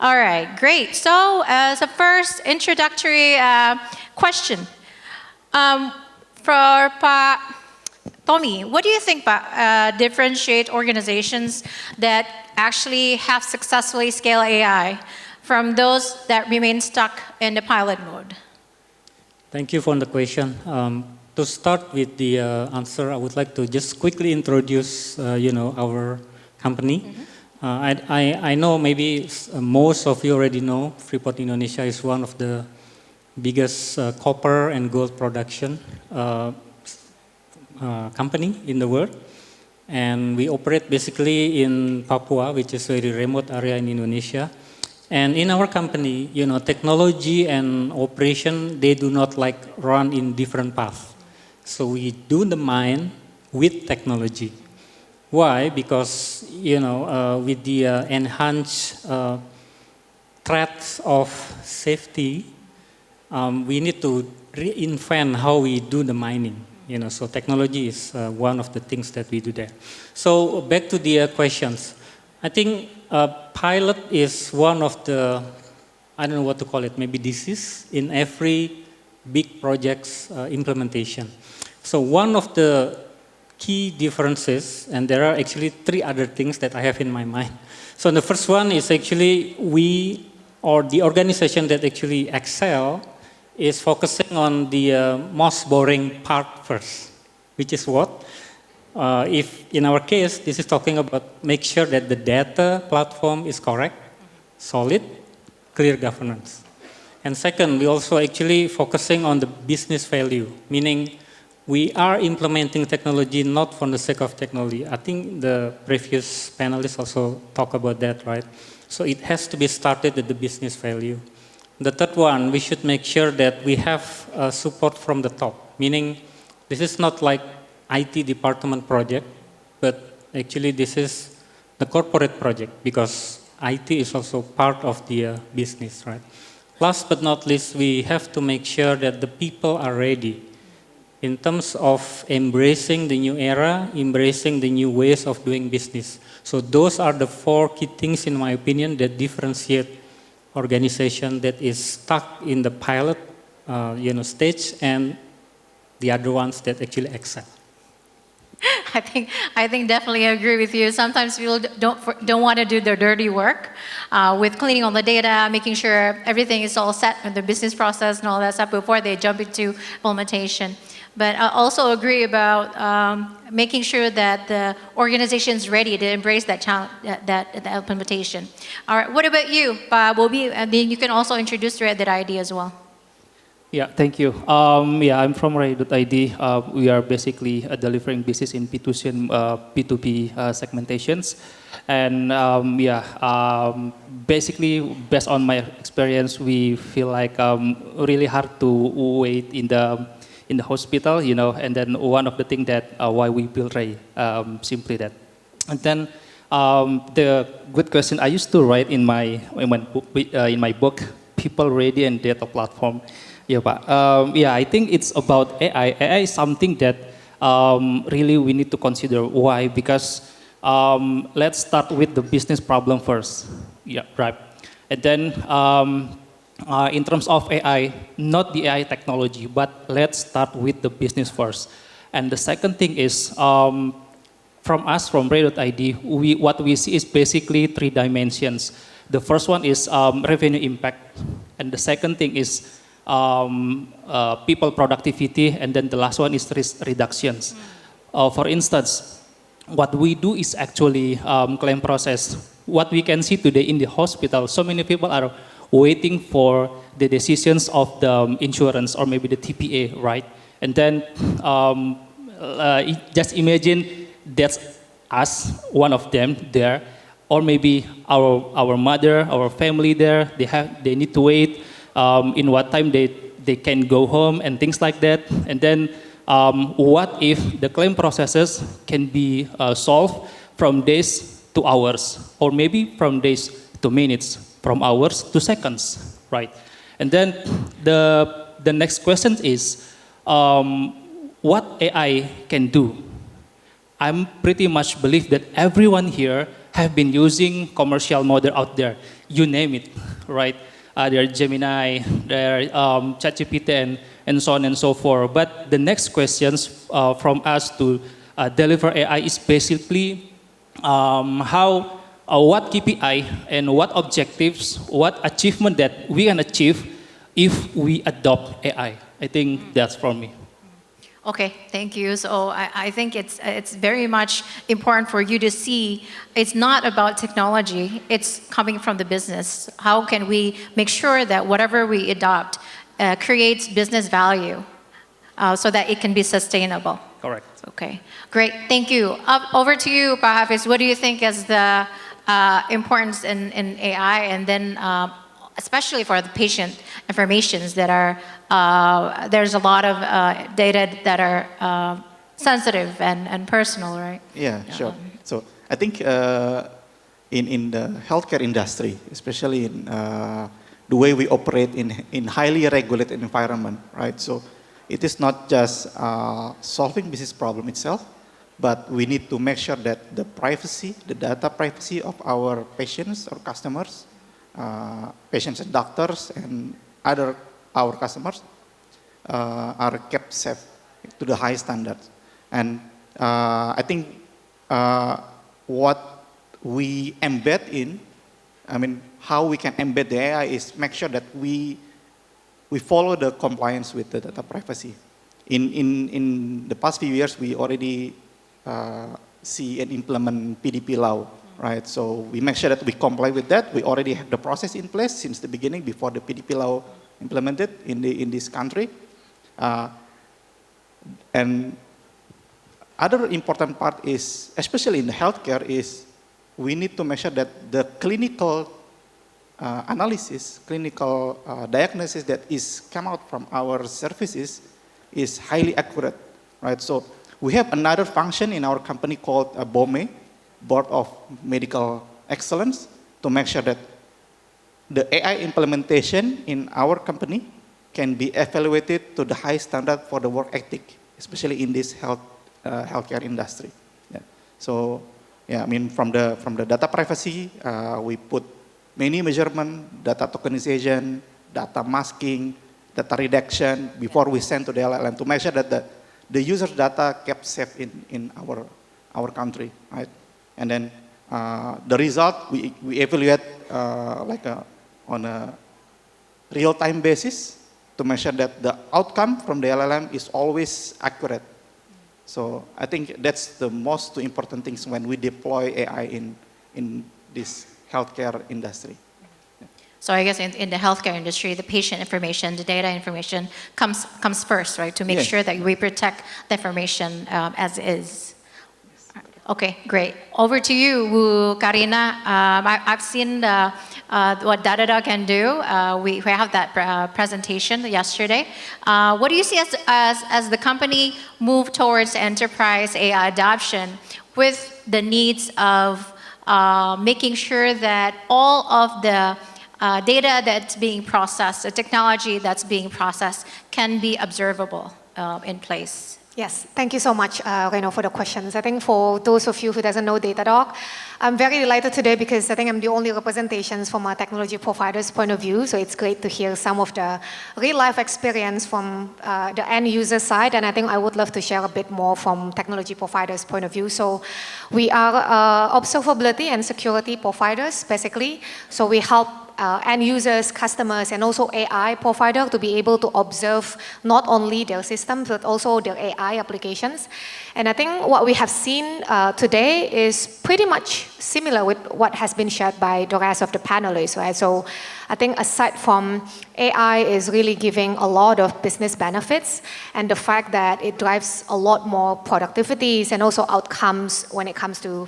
All right, great. So as a first introductory question, for Tomy, what do you think differentiate organizations that actually have successfully scaled AI from those that remain stuck in the pilot mode? Thank you for the question. To start with the answer, I would like to just quickly introduce, our company. I know maybe most of you already know Freeport Indonesia is one of the biggest copper and gold production company in the world. And we operate basically in Papua, which is a very remote area in Indonesia. And in our company, technology and operation, they do not like run in different paths. So we do the mine with technology. Why? Because, with the enhanced threats of safety, we need to reinvent how we do the mining. So technology is one of the things that we do there. So back to the questions. I think pilot is one of the, I don't know what to call it, maybe disease in every big project's implementation. So one of the key differences, and there are actually 3 other things that I have in my mind. So the first one is actually the organization that actually excel is focusing on the most boring part first, which is what? If in our case, this is talking about make sure that the data platform is correct, solid, clear governance. And second, we also actually focusing on the business value, meaning we are implementing technology not for the sake of technology. I think the previous panelists also talk about that, right? So it has to be started at the business value. The third one, we should make sure that we have support from the top, meaning this is not like IT department project, but actually this is the corporate project because IT is also part of the business, right? Last but not least, we have to make sure that the people are ready in terms of embracing the new era, embracing the new ways of doing business. So those are the 4 key things, in my opinion, that differentiate organization that is stuck in the pilot, stage, and the other ones that actually excel. I think definitely agree with you. Sometimes people don't want to do their dirty work with cleaning all the data, making sure everything is all set in the business process and all that stuff before they jump into implementation. But I also agree about making sure that the organization is ready to embrace that implementation. All right, what about you, Bobby? And then you can also introduce REY.ID as well. Yeah, thank you. I'm from REY.ID. We are basically delivering business in P2C and P2P segmentations. And basically, based on my experience, we feel like really hard to wait in the hospital, and then one of the things that why we build REY, simply that. And then the good question I used to write in my book, People Ready and Data Platform. Yeah, Pak. I think it's about AI. AI is something that really we need to consider. Why? Because let's start with the business problem first. Yeah, right. And then in terms of AI, not the AI technology, but let's start with the business first. And the second thing is, from REY.ID, what we see is basically 3 dimensions. The first one is revenue impact, and the second thing is people productivity, and then the last one is risk reductions. For instance, what we do is actually claim process. What we can see today in the hospital, so many people are waiting for the decisions of the insurance or maybe the TPA, right? And then just imagine that's us, one of them there, or maybe our mother, our family there. They need to wait. In what time they can go home and things like that. And then what if the claim processes can be solved from days to hours, or maybe from days to minutes, from hours to seconds, right? And then the next question is what AI can do. I'm pretty much believe that everyone here have been using commercial model out there. You name it, right? There are Gemini, there are ChatGPT, and so on and so forth. But the next questions from us to deliver AI is basically what KPI and what objectives, what achievement that we can achieve if we adopt AI. I think that's from me. Okay, thank you. So I think it's very much important for you to see it's not about technology, it's coming from the business. How can we make sure that whatever we adopt creates business value so that it can be sustainable? Correct. Okay, great, thank you. Over to you, Pak Hafiz. What do you think is the importance in AI, and then especially for the patient informations that are, there's a lot of data that are sensitive and personal, right? Yeah, sure. So I think in the healthcare industry, especially in the way we operate in highly regulated environment, right? So it is not just solving business problem itself, but we need to make sure that the privacy, the data privacy of our patients or customers, patients and doctors and our customers are kept safe to the high standards. And I think what we embed in, I mean, how we can embed the AI is make sure that we follow the compliance with the data privacy. In the past few years, we already see and implement PDP law, right? So we make sure that we comply with that. We already have the process in place since the beginning, before the PDP law implemented in this country. And other important part is, especially in the healthcare, is we need to make sure that the clinical analysis, clinical diagnosis that is come out from our services is highly accurate, right? So we have another function in our company called BOME, Board of Medical Excellence, to make sure that the AI implementation in our company can be evaluated to the high standard for the work ethic, especially in this healthcare industry. Yeah. So, yeah, I mean, from the data privacy, we put many measurement, data tokenization, data masking, data redaction before we send to the LLM to make sure that the user's data kept safe in our country, right? And then the result we evaluate on a real-time basis to make sure that the outcome from the LLM is always accurate. So I think that's the most important things when we deploy AI in this healthcare industry. So I guess in the healthcare industry, the patient information, the data information comes first, right? To make Yes. sure that we protect the information as is. Okay, great. Over to you, Karina. I've seen what Datadog can do. We have that presentation yesterday. What do you see as the company move towards enterprise AI adoption with the needs of making sure that all of the data that's being processed, the technology that's being processed can be observable in place? Yes, thank you so much, Reno, for the questions. I think for those of you who doesn't know Datadog, I'm very delighted today because I think I'm the only representations from a technology provider's point of view. So it's great to hear some of the real-life experience from the end user side, and I think I would love to share a bit more from technology providers' point of view. So we are observability and security providers, basically. So we help end users, customers, and also AI provider to be able to observe not only their systems, but also their AI applications. And I think what we have seen today is pretty much similar with what has been shared by the rest of the panelists, right? So I think aside from AI is really giving a lot of business benefits, and the fact that it drives a lot more productivities and also outcomes when it comes to,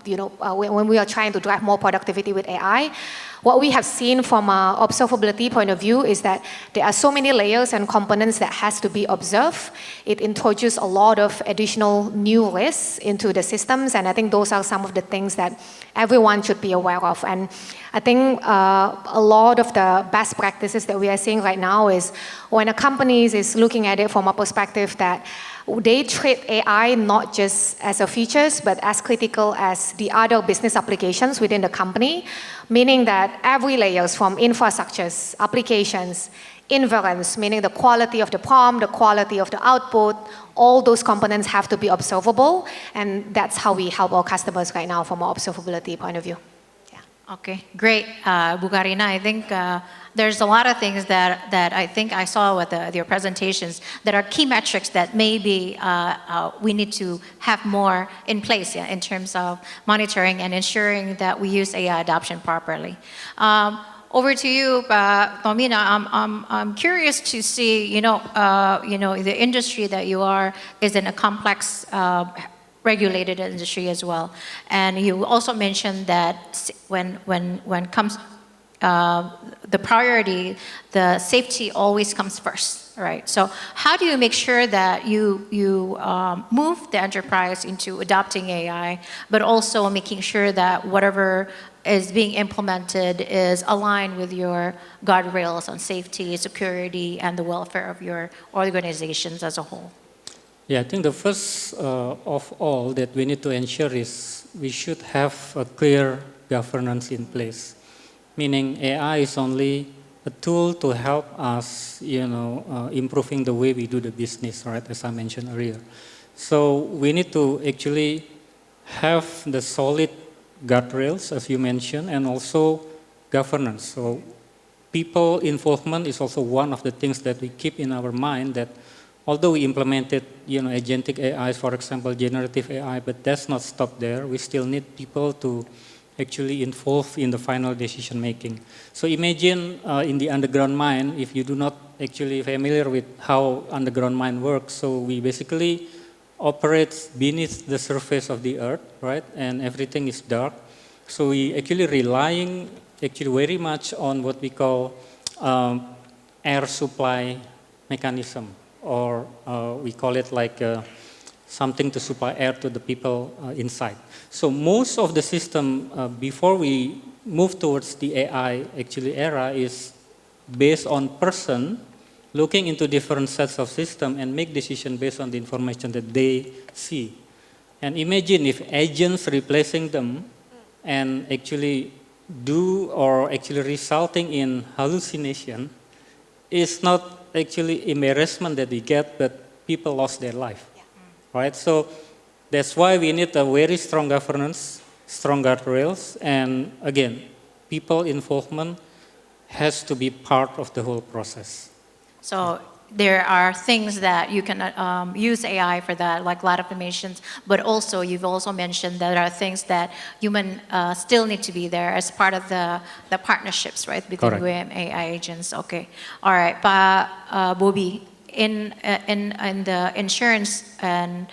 when we are trying to drive more productivity with AI. What we have seen from an observability point of view is that there are so many layers and components that has to be observed. It introduces a lot of additional new risks into the systems, and I think those are some of the things that everyone should be aware of. And I think a lot of the best practices that we are seeing right now is when a company is looking at it from a perspective that they treat AI not just as a features, but as critical as the other business applications within the company, meaning that every layers from infrastructures, applications, inference, meaning the quality of the prompt, the quality of the output, all those components have to be observable, and that's how we help our customers right now from an observability point of view. Okay, great, Bu Karina. I think there's a lot of things that I think I saw with your presentations that are key metrics that maybe we need to have more in place, yeah, in terms of monitoring and ensuring that we use AI adoption properly. Over to you, Tomy. I'm curious to see, the industry that you are is in a complex regulated industry as well. And you also mentioned that when comes the priority, the safety always comes first, right? So how do you make sure that you move the enterprise into adopting AI, but also making sure that whatever is being implemented is aligned with your guardrails on safety, security, and the welfare of your organizations as a whole? Yeah, I think the first of all that we need to ensure is we should have a clear governance in place. Meaning AI is only a tool to help us, improving the way we do the business, right, as I mentioned earlier. So we need to actually have the solid guardrails, as you mentioned, and also governance. So people involvement is also one of the things that we keep in our mind, that although we implemented, agentic AI, for example, generative AI, but that's not stopped there. We still need people to actually involve in the final decision making. So imagine in the underground mine, if you do not actually familiar with how underground mine works, so we basically operate beneath the surface of the earth, right? And everything is dark. So we actually relying very much on what we call air supply mechanism, or we call it like something to supply air to the people inside. So most of the system, before we move towards the AI era, is based on person looking into different sets of system and make decision based on the information that they see. And imagine if agents replacing them and actually resulting in hallucination is not actually embarrassment that we get, but people lost their life, right? So that's why we need a very strong governance, strong guardrails, and again, people involvement has to be part of the whole process. So there are things that you can use AI for that, like a lot of automations, but also you've also mentioned that there are things that human still need to be there as part of the partnerships, right, between UM AI agents. Okay, all right, Bobby, in the insurance and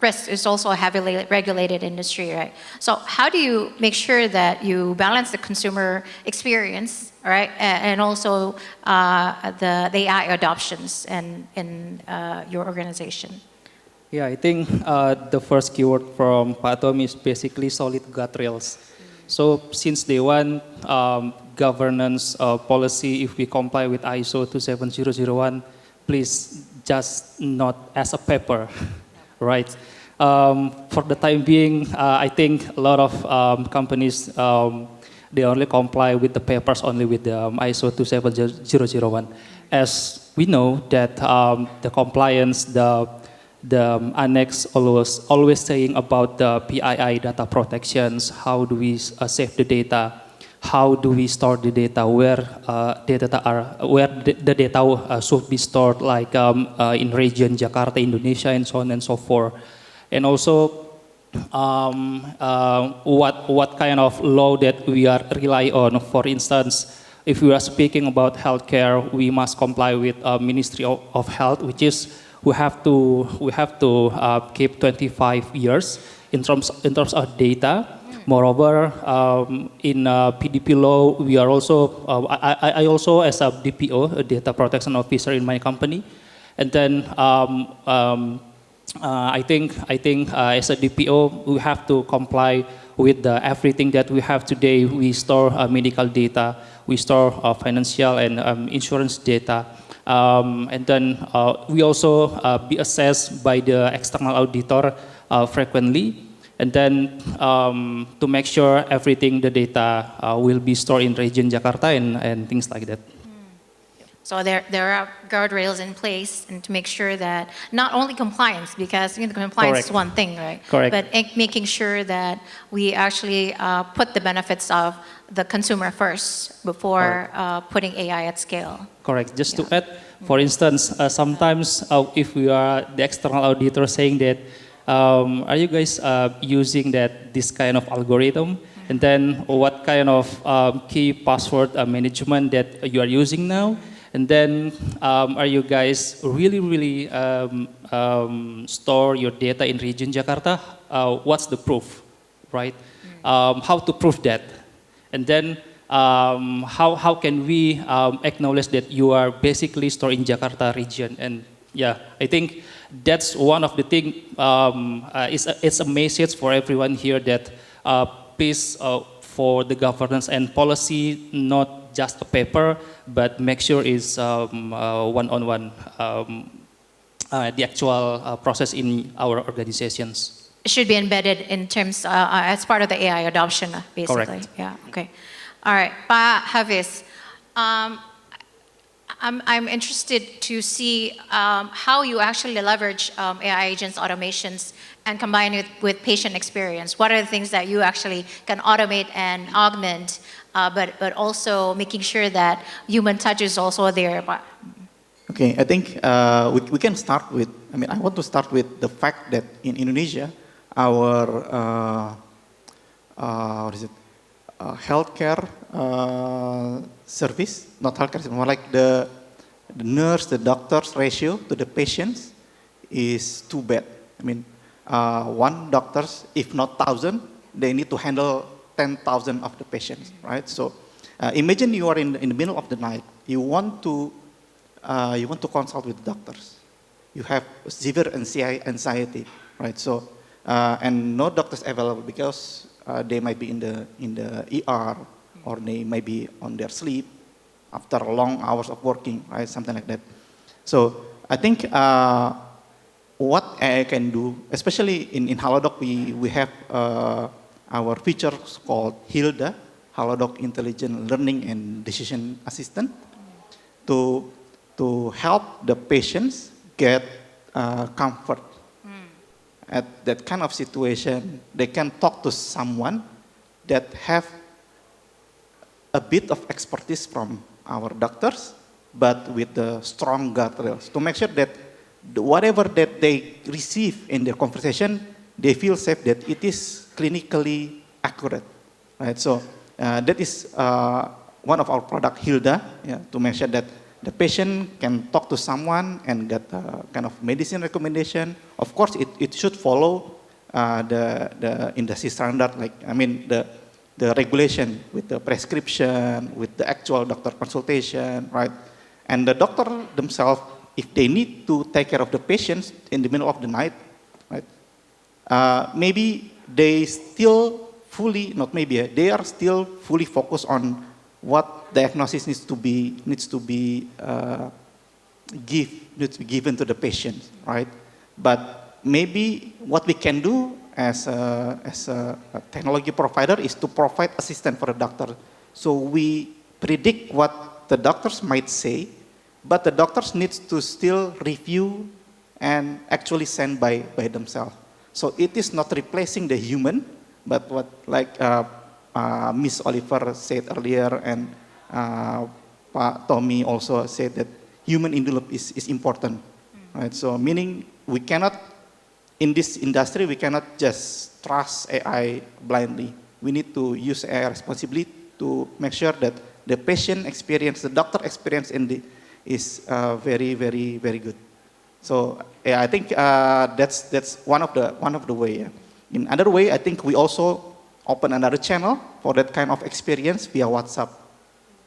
risk is also a heavily regulated industry, right? So how do you make sure that you balance the consumer experience, right, and also the AI adoptions in your organization? Yeah, I think the first keyword from Pak Tomy is basically solid guardrails. So since day one, governance policy, if we comply with ISO 27001, please just not as a paper, right? For the time being, I think a lot of companies, they only comply with the papers only with the ISO 27001. As we know that the compliance, the annex always saying about the PII data protections, how do we save the data, how do we store the data, where the data should be stored, like in region Jakarta, Indonesia, and so on and so forth. And also what kind of law that we are rely on. For instance, if we are speaking about healthcare, we must comply with Ministry of Health, which is we have to keep 25 years in terms of data. Moreover, in PDP law, we are also I also as a DPO, a data protection officer in my company, and then I think as a DPO, we have to comply with everything that we have today. We store medical data, we store financial and insurance data. And then we also be assessed by the external auditor frequently. And then to make sure everything, the data will be stored in region Jakarta and things like that. So there are guardrails in place and to make sure that not only compliance, because compliance Correct. is one thing, right? Correct. But making sure that we actually put the benefits of the consumer first before putting AI at scale. Correct. Just to add, for instance, sometimes if we are the external auditor saying that, are you guys using this kind of algorithm? And then what kind of key password management that you are using now? And then are you guys really store your data in region Jakarta? What's the proof, right? How to prove that? And then how can we acknowledge that you are basically stored in Jakarta region? And yeah, I think that's one of the things, it's a message for everyone here that please, for the governance and policy, not just a paper, but make sure it's one-on-one, the actual process in our organizations. It should be embedded in terms as part of the AI adoption, basically. Correct. Yeah. Okay. All right. Pa Hafiz, I'm interested to see how you actually leverage AI agents, automations, and combine it with patient experience. What are the things that you actually can automate and augment, but also making sure that human touch is also there? Okay, I think we can start with, I want to start with the fact that in Indonesia, our healthcare service, not healthcare, more like the nurse, the doctor's ratio to the patients is too bad. One doctors, if not 1,000, they need to handle 10,000 of the patients, right? So imagine you are in the middle of the night. You want to consult with doctors. You have severe anxiety, right? So and no doctors available because they might be in the ER or they might be on their sleep after long hours of working, right? Something like that. So I think what AI can do, especially in Halodoc, we have our features called HILDA, Halodoc Intelligent Learning and Decision Assistant, to help the patients get comfort. At that kind of situation, they can talk to someone that have a bit of expertise from our doctors, but with the strong guardrails to make sure that whatever that they receive in their conversation, they feel safe that it is clinically accurate, right? So that is one of our product, Hilda, to make sure that the patient can talk to someone and get kind of medicine recommendation. Of course, it should follow the industry standard, the regulation with the prescription, with the actual doctor consultation, right? And the doctor themselves, if they need to take care of the patients in the middle of the night, right? Maybe they still fully, not maybe, they are still fully focused on what diagnosis needs to be given to the patient, right? But maybe what we can do as a technology provider is to provide assistance for the doctor. So we predict what the doctors might say, but the doctors need to still review and actually send by themselves. So it is not replacing the human, but what Miss Oliver said earlier, and Pak Tomy also said that human in the loop is important, right? So meaning we cannot, in this industry, we cannot just trust AI blindly. We need to use AI responsibly to make sure that the patient experience, the doctor experience is very, very, very good. So I think that's one of the way. Yeah. In another way, I think we also open another channel for that kind of experience via WhatsApp.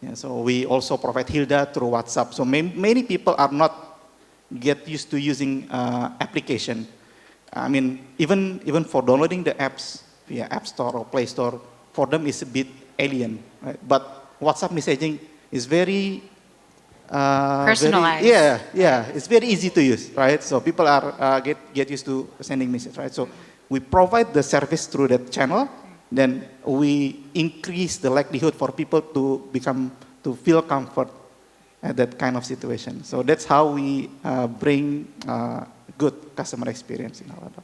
Yeah, so we also provide Hilda through WhatsApp. So many people are not get used to using application. Even for downloading the apps via App Store or Play Store, for them is a bit alien, right? But WhatsApp messaging is very Personalized. It's very easy to use, right? So people are get used to sending messages, right? So we provide the service through that channel, then we increase the likelihood for people to feel comfort at that kind of situation. So that's how we bring good customer experience in Halodoc.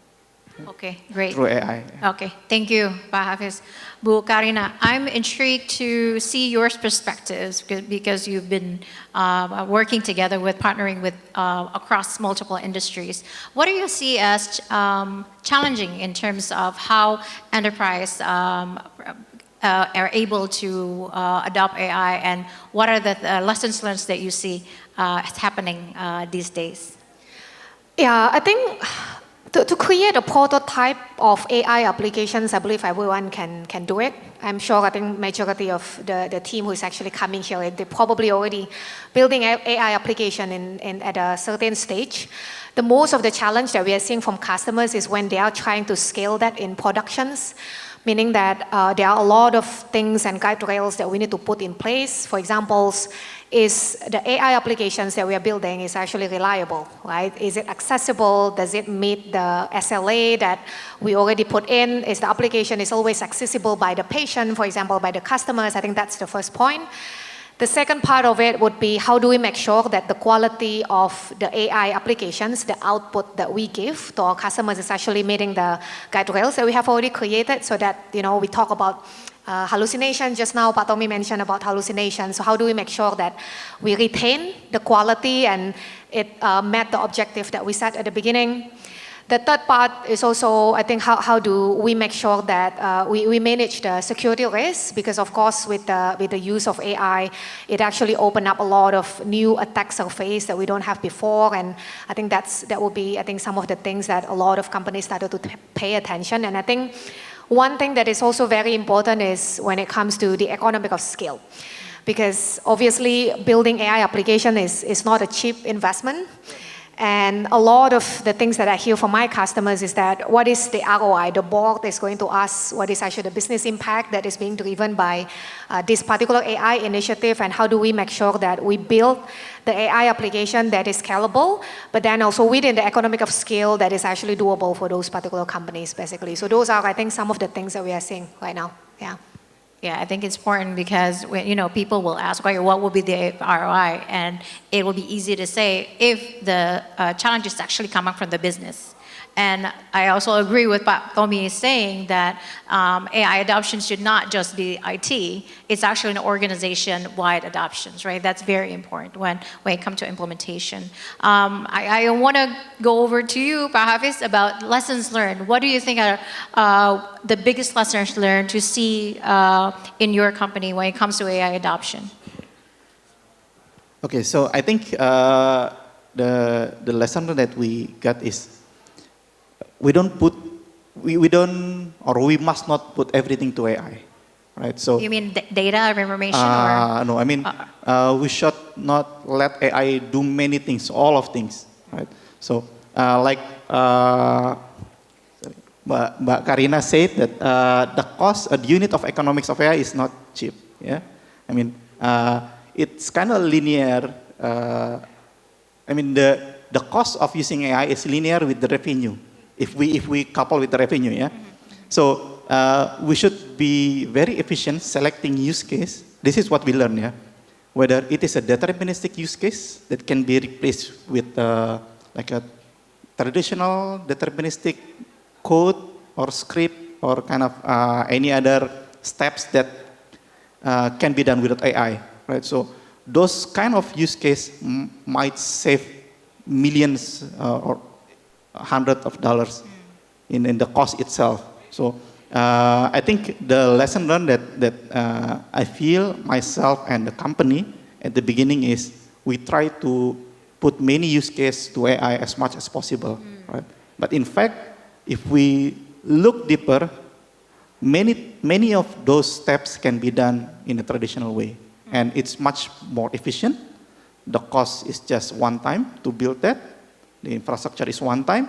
Okay, great. Through AI. Okay, thank you, Pak Hafiz. Bu Karina, I'm intrigued to see your perspectives because you've been working together with, partnering with across multiple industries. What do you see as challenging in terms of how enterprise are able to adopt AI, and what are the lessons learned that you see happening these days? Yeah, I think to create a prototype of AI applications, I believe everyone can do it. I'm sure, I think majority of the team who is actually coming here, they're probably already building AI application at a certain stage. The most of the challenge that we are seeing from customers is when they are trying to scale that in productions, meaning that there are a lot of things and guardrails that we need to put in place. For example, is the AI applications that we are building is actually reliable, right? Is it accessible? Does it meet the SLA that we already put in? Is the application is always accessible by the patient, for example, by the customers? I think that's the first point. The second part of it would be how do we make sure that the quality of the AI applications, the output that we give to our customers is actually meeting the guardrails that we have already created, so that, you know, we talk about hallucination. Just now, Pak Tomy mentioned about hallucination. So how do we make sure that we retain the quality and it met the objective that we set at the beginning? The third part is also, I think, how do we make sure that we manage the security risk? Because of course, with the use of AI, it actually opened up a lot of new attack surface that we don't have before. And I think that will be, I think, some of the things that a lot of companies started to pay attention. And I think one thing that is also very important is when it comes to the economic of scale. Because obviously, building AI application is not a cheap investment. And a lot of the things that I hear from my customers is that what is the ROI? The board is going to ask what is actually the business impact that is being driven by this particular AI initiative, and how do we make sure that we build the AI application that is scalable, but then also within the economic of scale that is actually doable for those particular companies, basically. So those are, I think, some of the things that we are seeing right now. Yeah. Yeah, I think it's important because people will ask, okay, what will be the ROI? And it will be easy to say if the challenge is actually coming from the business. And I also agree with what Tomy is saying that AI adoption should not just be IT. It's actually an organization-wide adoptions, right? That's very important when it comes to implementation. I want to go over to you, Pak Hafiz, about lessons learned. What do you think are the biggest lessons learned to see in your company when it comes to AI adoption? Okay, so I think the lesson that we got is we must not put everything to AI, right? So you mean data or information? No, I mean we should not let AI do many things, all of things, right? So like Mbak Karina said that the cost, the unit of economics of AI is not cheap. Yeah, I mean it's kind of linear. I mean the cost of using AI is linear with the revenue. If we couple with the revenue, yeah. So we should be very efficient selecting use case. This is what we learn, yeah. Whether it is a deterministic use case that can be replaced with like a traditional deterministic code or script or kind of any other steps that can be done with AI, right? So those kind of use case might save millions or hundreds of dollars in the cost itself. So I think the lesson learned that I feel myself and the company at the beginning is we try to put many use cases to AI as much as possible, right? But in fact, if we look deeper, many of those steps can be done in a traditional way, and it's much more efficient. The cost is just one time to build that. The infrastructure is one time.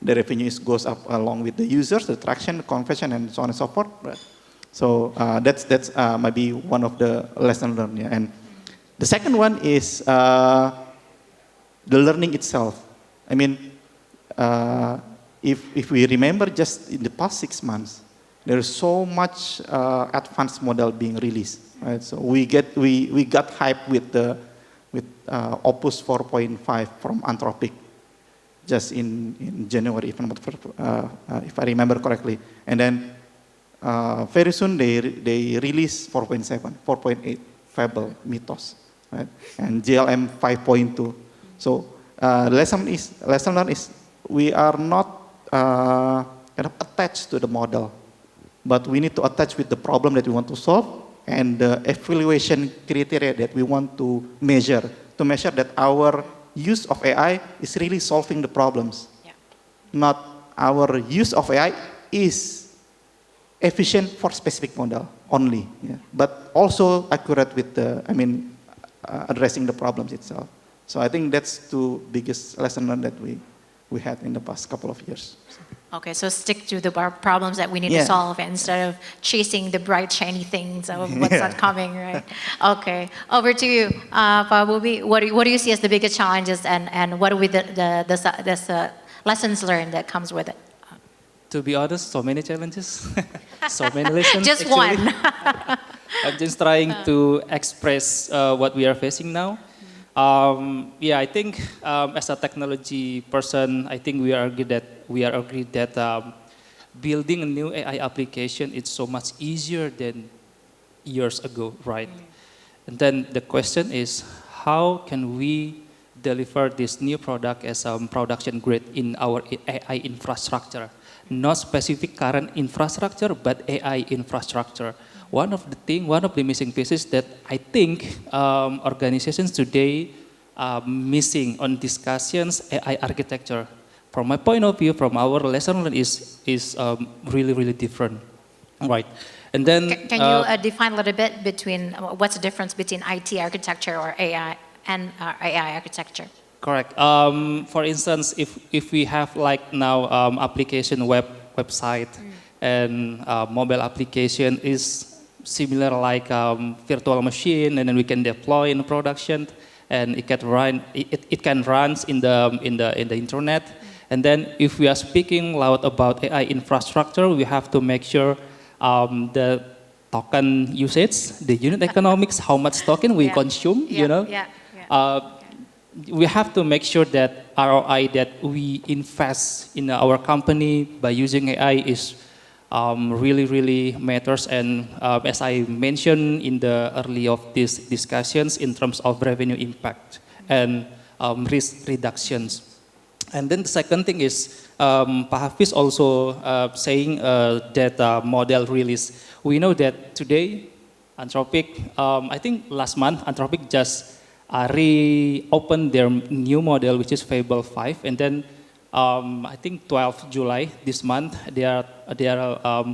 The revenue goes up along with the users, the traction, the conversion, and so on and so forth. Right? So that's maybe one of the lessons learned. Yeah. And The second one is the learning itself. I mean, if we remember just in the past 6 months, there is so much advanced model being released, right? So we got hyped with Opus 4.5 from Anthropic, just in January, if I remember correctly, and then very soon they release 4.7, 4.8 Fable Mythos, right? And GLM 5.2. So lesson learned is we are not kind of attached to the model, but we need to attach with the problem that we want to solve and the evaluation criteria that we want to measure that our use of AI is really solving the problems. Yeah. Not our use of AI is efficient for specific model only, yeah, but also accurate with addressing the problems itself. So I think that's the biggest lesson learned that we had in the past couple of years. Okay, so stick to the problems that we need to solve instead of chasing the bright, shiny things of what's not coming, right? Okay, over to you, Pak Bobi. What do you see as the biggest challenges and what are the lessons learned that comes with it? To be honest, so many challenges, so many lessons. Just actually. one. I'm just trying to express what we are facing now. I think as a technology person, I think we are agreed that building a new AI application is so much easier than years ago, right? And then the question is, how can we deliver this new product as a production grade in our AI infrastructure? Not specific current infrastructure, but AI infrastructure. One of the missing pieces that I think organizations today are missing on discussions AI architecture. From my point of view, from our lesson learned is really, really different, right? And then can you define a little bit between what's the difference between IT architecture or AI and AI architecture? Correct. For instance, if we have like now application website and mobile application is similar like virtual machine, and then we can deploy in production, and it can run in the internet. And then if we are speaking loud about AI infrastructure, we have to make sure the token usage, the unit economics, how much token we consume, we have to make sure that ROI that we invest in our company by using AI is really, really matters. And as I mentioned in the early of these discussions in terms of revenue impact and risk reductions. And then the second thing is, Pak Hafiz also saying that model release. We know that today, Anthropic, I think last month, Anthropic just reopened their new model, which is Fable 5, and then I think 12th July this month they are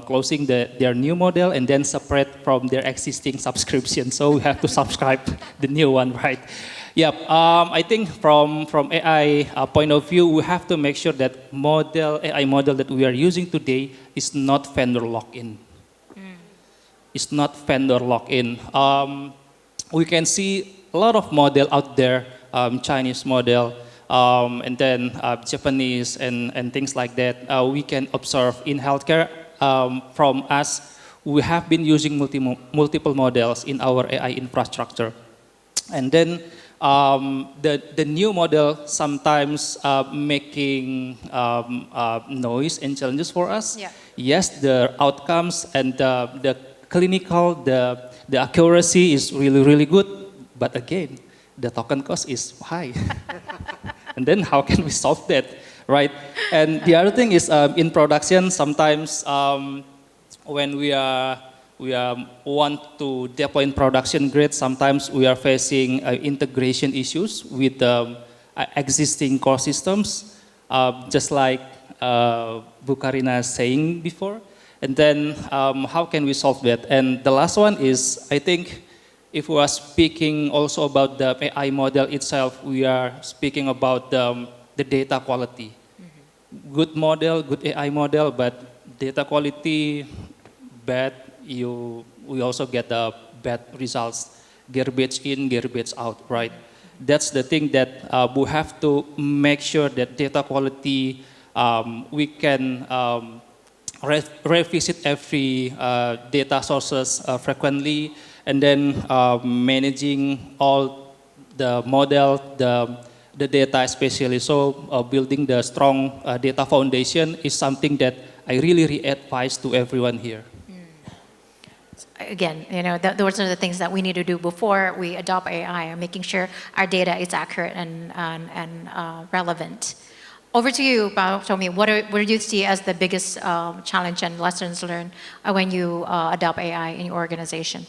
closing their new model and then separate from their existing subscription. So we have to subscribe the new one, right? Yeah, I think from AI point of view, we have to make sure that AI model that we are using today is not vendor lock-in. It's not vendor lock-in. We can see a lot of model out there, Chinese model, and then Japanese and things like that. We can observe in healthcare from us, we have been using multiple models in our AI infrastructure. And then the new model sometimes making noise and challenges for us. Yeah. Yes, the outcomes and the clinical, the accuracy is really, really good. But again, the token cost is high. And then how can we solve that, right? And the other thing is in production, sometimes when we want to deploy in production grade, sometimes we are facing integration issues with existing core systems, just like Bu Karina saying before. And then how can we solve that? And the last one is, I think, if we are speaking also about the AI model itself, we are speaking about the data quality. Good model, good AI model, but data quality bad, we also get the bad results. garbage in, garbage out, right? That's the thing that we have to make sure that data quality, we can revisit every data sources frequently, and then managing all the model, the data especially. So building the strong data foundation is something that I really advise to everyone here. Again, those are the things that we need to do before we adopt AI, and making sure our data is accurate and relevant. Over to you, Tomy. What do you see as the biggest challenge and lessons learned when you adopt AI in your organization?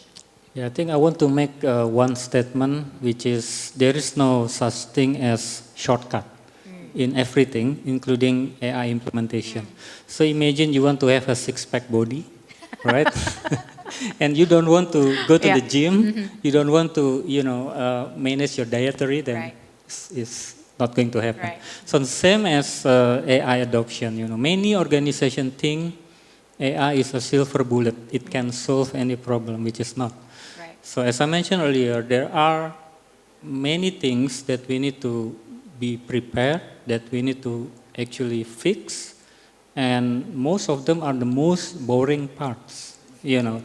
Yeah, I think I want to make one statement, which is there is no such thing as shortcut in everything, including AI implementation. So imagine you want to have a six-pack body, right? And you don't want to go to the gym, you don't want to, manage your dietary, then it's not going to happen. Right. So same as AI adoption, many organizations think AI is a silver bullet. It can solve any problem, which is not. Right. So as I mentioned earlier, there are many things that we need to be prepared, that we need to actually fix, and most of them are the most boring parts.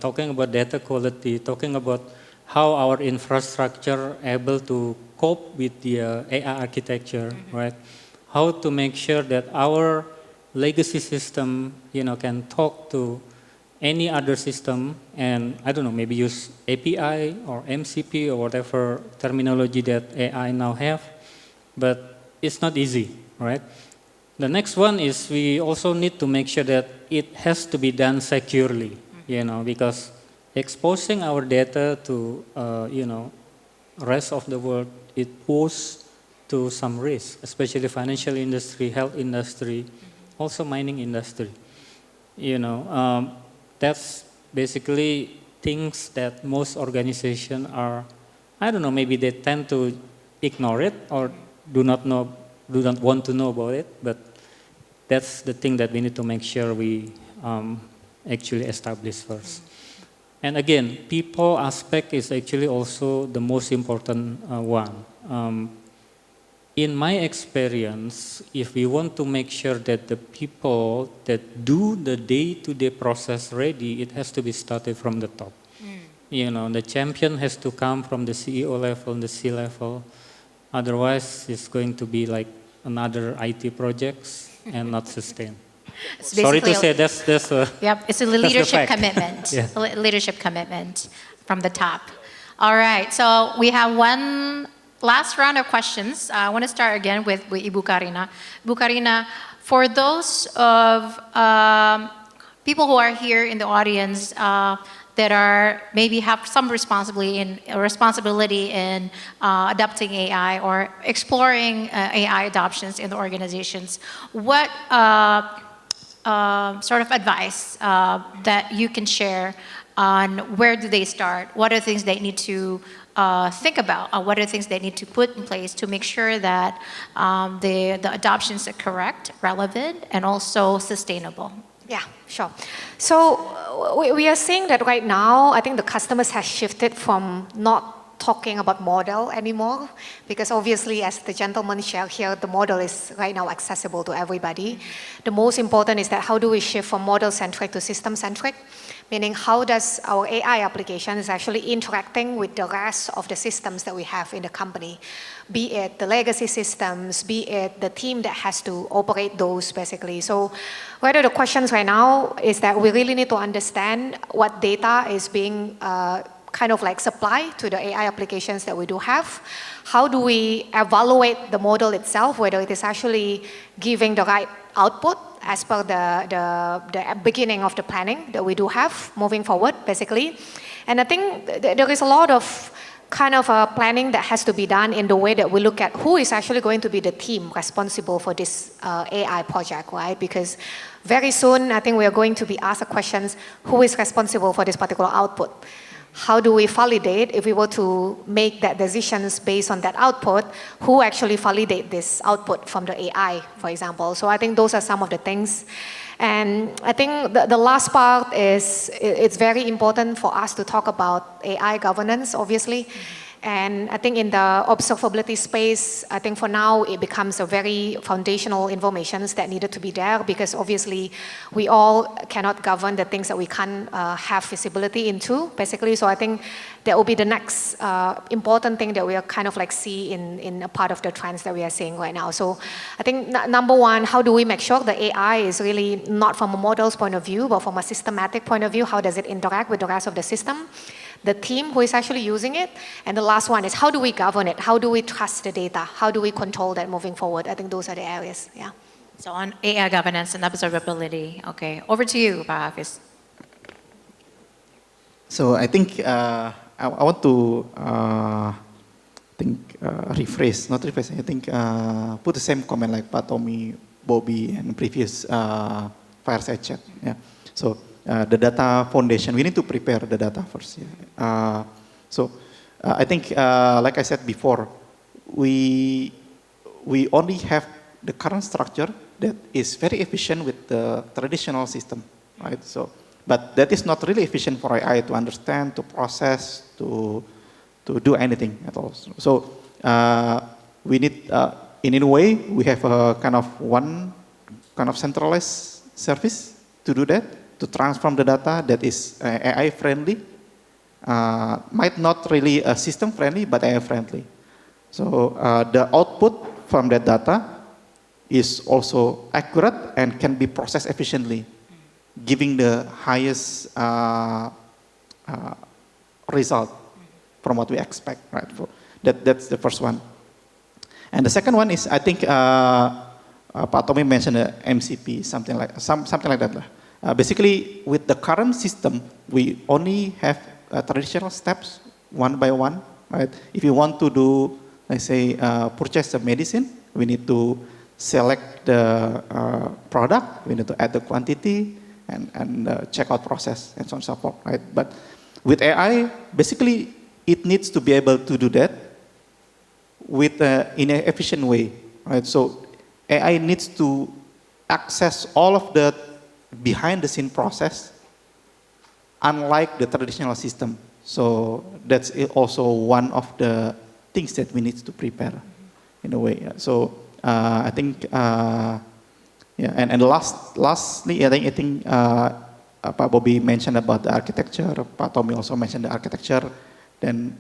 Talking about data quality, talking about how our infrastructure able to cope with the AI architecture, right? How to make sure that our legacy system, can talk to any other system, and I don't know, maybe use API or MCP or whatever terminology that AI now have, but it's not easy, right? The next one is we also need to make sure that it has to be done securely, because exposing our data to, rest of the world, it poses to some risk, especially financial industry, health industry, also mining industry. That's basically things that most organizations are, I don't know, maybe they tend to ignore it or do not want to know about it, but that's the thing that we need to make sure we actually establish first. And again, people aspect is actually also the most important one. In my experience, if we want to make sure that the people that do the day-to-day process ready, it has to be started from the top. The champion has to come from the CEO level, the C level. Otherwise, it's going to be like another IT projects and not sustained. Sorry to say, that's Yep, it's a leadership commitment. Yeah. A leadership commitment from the top. All right, so we have one last round of questions. I want to start again with Ibu Karina. Ibu Karina, for those of people who are here in the audience that are maybe have some responsibility in adopting AI or exploring AI adoptions in the organizations, what sort of advice that you can share on where do they start? What are things they need to think about? What are things they need to put in place to make sure that the adoptions are correct, relevant, and also sustainable? Yeah, sure. So we are seeing that right now, I think the customers have shifted from not talking about model anymore, because obviously, as the gentleman shared here, the model is right now accessible to everybody. The most important is that how do we shift from model-centric to system-centric? Meaning, how does our AI application is actually interacting with the rest of the systems that we have in the company, be it the legacy systems, be it the team that has to operate those, basically. So whether the questions right now is that we really need to understand what data is being kind of like supply to the AI applications that we do have. How do we evaluate the model itself, whether it is actually giving the right output as per the beginning of the planning that we do have moving forward, basically. And I think there is a lot of kind of planning that has to be done in the way that we look at who is actually going to be the team responsible for this AI project, right? Because very soon, I think we are going to be asked the questions, who is responsible for this particular output? how do we validate if we were to make that decisions based on that output, who actually validate this output from the AI, for example. So I think those are some of the things. And I think the last part is it's very important for us to talk about AI governance, obviously. And I think in the observability space, I think for now it becomes a very foundational information that needed to be there, because obviously we all cannot govern the things that we can't have visibility into, basically. So I think that will be the next important thing that we are kind of like see in a part of the trends that we are seeing right now. So I think number one, how do we make sure the AI is really not from a model's point of view, but from a systematic point of view, how does it interact with the rest of the system? The team who is actually using it, and the last one is how do we govern it? How do we trust the data? How do we control that moving forward? I think those are the areas, yeah. So on AI governance and observability, okay. Over to you, Hafiz. So I think I want to rephrase, not rephrase, I think put the same comment like Pak Tomy, Bobby, and previous fireside chat. Yeah. So the data foundation, we need to prepare the data first. Yeah. I think, like I said before, we only have the current structure that is very efficient with the traditional system, right? So, but that is not really efficient for AI to understand, to process, to do anything at all. So we need, in a way, we have a kind of one kind of centralized service to do that, to transform the data that is AI friendly, might not really system friendly, but AI friendly. So the output from that data is also accurate and can be processed efficiently, giving the highest result from what we expect, right? So that's the first one. And the second one is, I think Pak Tomy mentioned MCP, something like that. Basically, with the current system, we only have traditional steps one by one, right? If you want to do, let's say, purchase a medicine, we need to select the product, we need to add the quantity, and checkout process, and so on and so forth, right? But with AI, basically, it needs to be able to do that in an efficient way, right? So AI needs to access all of the behind the scene process, unlike the traditional system. So that's also one of the things that we need to prepare in a way. So I think, yeah, and lastly, I think Pak Bobby mentioned about the architecture, Pak Tomy also mentioned the architecture, then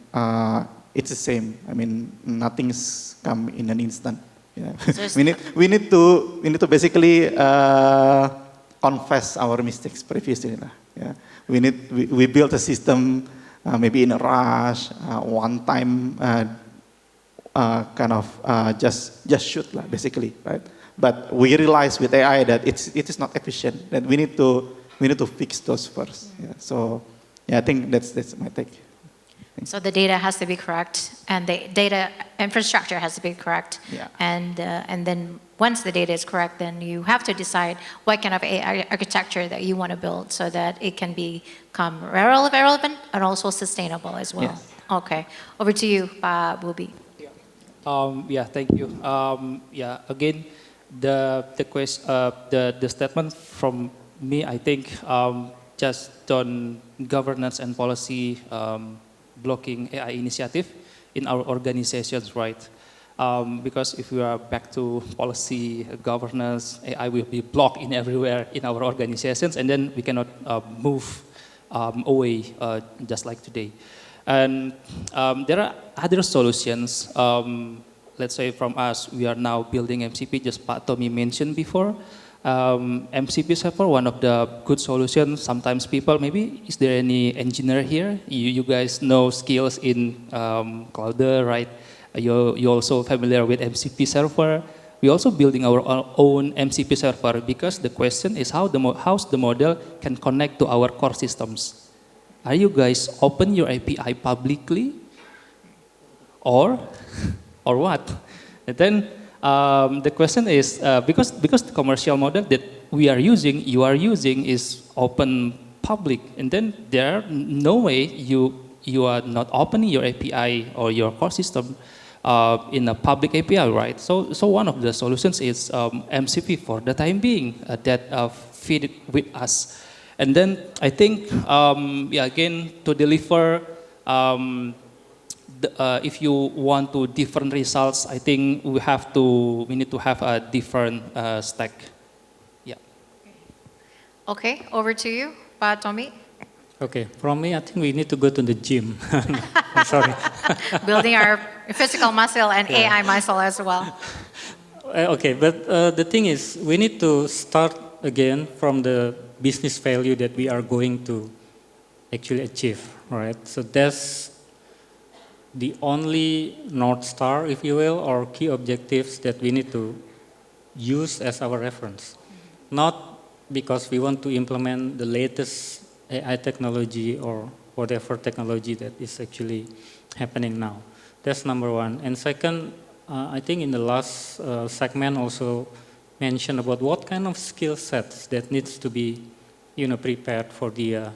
it's the same. I mean, nothing's come in an instant. Yeah. we need to basically confess our mistakes previously. Yeah. We built a system maybe in a rush, one time kind of just shoot basically, right? But we realize with AI that it is not efficient. That we need to fix those first. Yeah. So yeah, I think that's my take. So the data has to be correct, and the data infrastructure has to be correct. Yeah. And then once the data is correct, then you have to decide what kind of AI architecture that you want to build so that it can become relevant and also sustainable as well. Yes. Okay. Over to you, Bobby. Yeah, thank you. Yeah, again, the statement from me, I think, just on governance and policy blocking AI initiative in our organizations, right? Because if we are back to policy governance, AI will be blocked in everywhere in our organizations, and then we cannot move away just like today. And there are other solutions. Let's say from us, we are now building MCP, just Pak Tomy mentioned before. MCP server, one of the good solutions. Sometimes people, maybe, is there any engineer here? You guys know skills in cloud, right? You're also familiar with MCP server. We're also building our own MCP server because the question is how's the model can connect to our core systems. Are you guys open your API publicly? Or what? And then the question is, because the commercial model that you are using is open public, and then there no way you are not opening your API or your core system in a public API, right? So one of the solutions is MCP for the time being that feed with us. And then I think, again, to deliver, if you want to different results, I think we need to have a different stack. Yeah. Okay, over to you, Tomy. Okay, from me, I think we need to go to the gym. I'm sorry. Building our physical muscle and AI muscle as well. Okay, but the thing is, we need to start again from the business value that we are going to actually achieve, right? So that's the only North Star, if you will, or key objectives that we need to use as our reference. Not because we want to implement the latest AI technology or whatever technology that is actually happening now. That's number one. And second, I think in the last segment also mentioned about what kind of skill sets that needs to be, prepared for the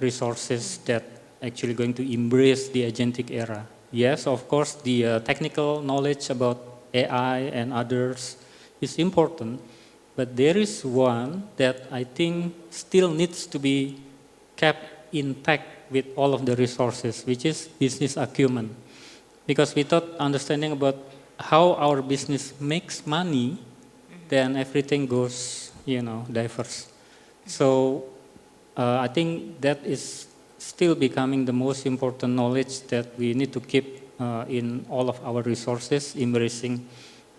resources that actually going to embrace the agentic era. Yes, of course, the technical knowledge about AI and others is important, but there is one that I think still needs to be kept intact with all of the resources, which is business acumen. Because without understanding about how our business makes money, then everything goes, diverse. So I think that is still becoming the most important knowledge that we need to keep in all of our resources, embracing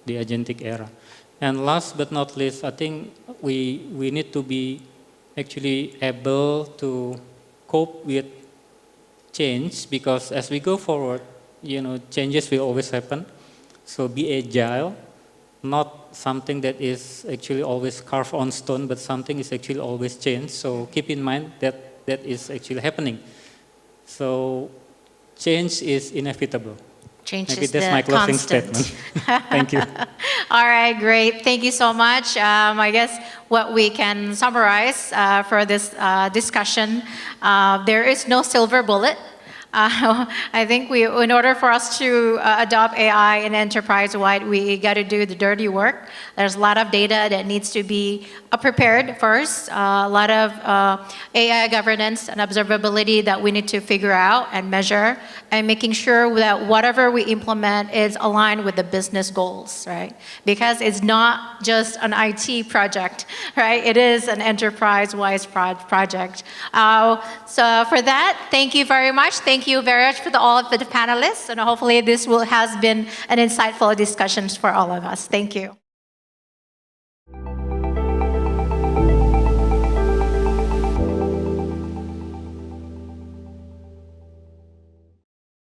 the agentic era. And last but not least, I think we need to be actually able to cope with change, because as we go forward, changes will always happen. So be agile, not something that is actually always carved on stone, but something is actually always changed. So keep in mind that that is actually happening. So change is inevitable. Change Maybe is that's the my closing constant. statement. Thank you. All right, great. Thank you so much. I guess what we can summarize for this discussion, there is no silver bullet. I think in order for us to adopt AI in enterprise-wide, we got to do the dirty work. There's a lot of data that needs to be prepared first, a lot of AI governance and observability that we need to figure out and measure, and making sure that whatever we implement is aligned with the business goals, right? Because it's not just an IT project, right? It is an enterprise-wide project. So for that, thank you very much. Thank you very much for all of the panelists, and hopefully this has been an insightful discussion for all of us. Thank you.